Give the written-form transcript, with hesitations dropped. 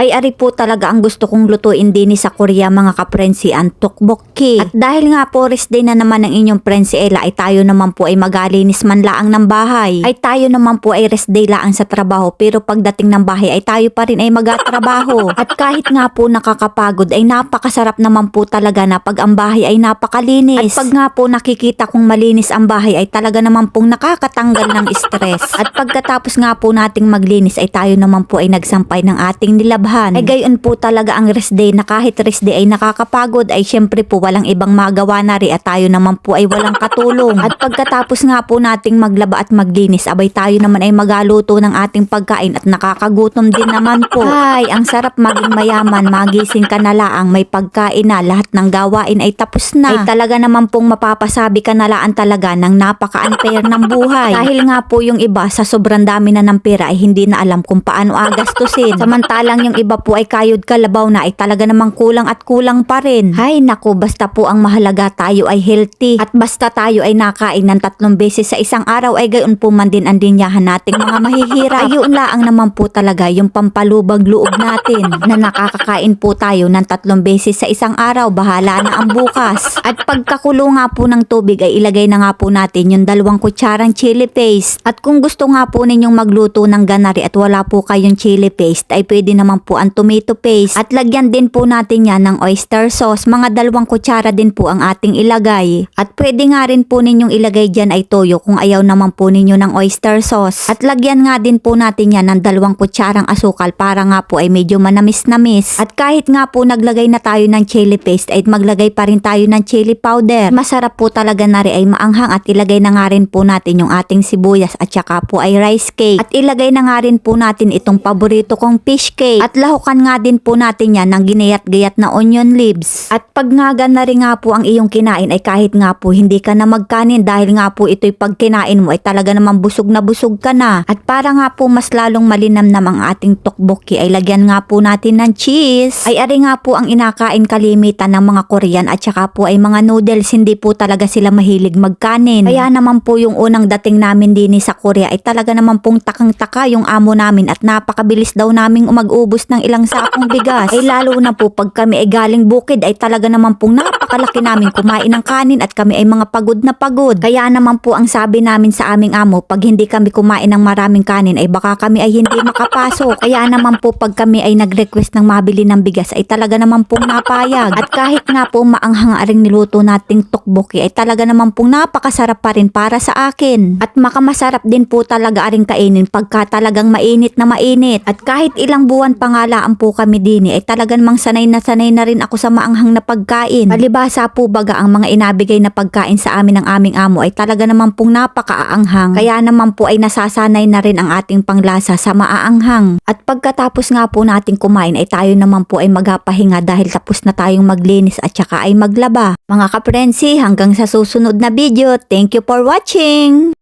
Ay ari po talaga ang gusto kong lutuin din sa Korea mga kaprensi, ang tteokbokki. At dahil nga po rest day na naman ng inyong prensi Ella, ay tayo naman po ay magalinis man laang ng bahay. Ay tayo naman po ay rest day laang sa trabaho, pero pagdating ng bahay ay tayo pa rin ay magatrabaho. At kahit nga po nakakapagod ay napakasarap naman po talaga na pag ang bahay ay napakalinis. At pag nga po nakikita kong malinis ang bahay ay talaga naman pong nakakatanggal ng stress. At pagkatapos nga po nating maglinis ay tayo naman po ay nagsampay ng ating nilabhan. Ay gayon po talaga ang rest day, na kahit rest day ay nakakapagod ay syempre po walang ibang magawa na rin at tayo naman po ay walang katulong. At pagkatapos nga po nating maglaba at maglinis, abay tayo naman ay magaluto ng ating pagkain at nakakagutom din naman po. Ay, ang sarap maging mayaman, magising ka na laang may pagkain na, lahat ng gawain ay tapos na. Ay talaga naman pong mapapasabi ka na laan talaga ng napaka-unfair ng buhay. Dahil nga po yung iba sa sobrang dami na ng pera ay hindi na alam kung paano agastusin. Samantalang yung iba po ay kayod kalabaw na ay talaga namang kulang at kulang pa rin. Hay naku, basta po ang mahalaga tayo ay healthy. At basta tayo ay nakain ng 3 beses sa isang araw ay gayon po man din ang linyahan nating mga mahihirap. Ayun laang naman po talaga yung pampalubag loob natin na nakakakain po tayo ng 3 beses sa isang araw, bahala na ang bukas. At pagkakulo nga po ng tubig ay ilagay na nga po natin yung 2 kutsarang chili paste. At kung gusto nga po ninyong magluto ng ganari at wala po kayong chili paste ay pwede naman po ang tomato paste. At lagyan din po natin yan ng oyster sauce. Mga 2 kutsara din po ang ating ilagay. At pwede nga rin po ninyong ilagay dyan ay toyo kung ayaw naman po ninyo ng oyster sauce. At lagyan nga din po natin yan ng 2 kutsarang asukal para nga po ay medyo manamis-namis. At kahit nga po naglagay na tayo ng chili paste ay maglagay pa rin tayo ng chili powder. Masarap po talaga na rin ay maanghang. At ilagay na nga rin po natin yung ating sibuyas at saka po ay rice cake. At ilagay na nga rin po natin itong paborito kong fish cake. At lahukan nga din po natin yan ng ginayat-gayat na onion leaves. At pag nga ganari nga po ang iyong kinain ay kahit nga po hindi ka na magkanin, dahil nga po ito'y pag kinain mo ay talaga namang busog ka na. At para nga po mas lalong malinamnam ang ating tteokbokki ay lagyan nga po natin ng cheese. Ay ari nga po ang inakain kalimitan ng mga Korean at saka po ay mga noodles, hindi po talaga sila mahilig magkanin. Kaya naman po yung unang dating namin din sa Korea ay talaga naman pong takang-taka yung amo namin at napakabilis daw naming umag-ubos ng ilang sakong bigas. Ay lalo na po pag kami ay galing bukid ay talaga naman pong napakalaki namin kumain ng kanin at kami ay mga pagod na pagod. Kaya naman po ang sabi namin sa aming amo, pag hindi kami kumain ng maraming kanin ay baka kami ay hindi makapasok. Kaya naman po pag kami ay nag-request ng mabili ng bigas ay talaga naman pong napayag. At kahit nga po maanghang aring niluto nating tteokbokki ay talaga naman pong napakasarap pa rin para sa akin. At makamasarap din po talaga aring kainin pagka talagang mainit na mainit. At kahit ilang buwan pangalaan po kami din ay talagang mang sanay na rin ako sa maanghang na pagkain. Palibasa po baga ang mga inabigay na pagkain sa amin ng aming amo ay talaga naman pong napakaaanghang. Kaya naman po ay nasasanay na rin ang ating panglasa sa maaanghang. At pagkatapos nga po nating kumain ay tayo naman po ay magapahinga dahil tapos na tayong maglinis at saka ay maglaba. Mga kaprensi, hanggang sa susunod na video. Thank you for watching!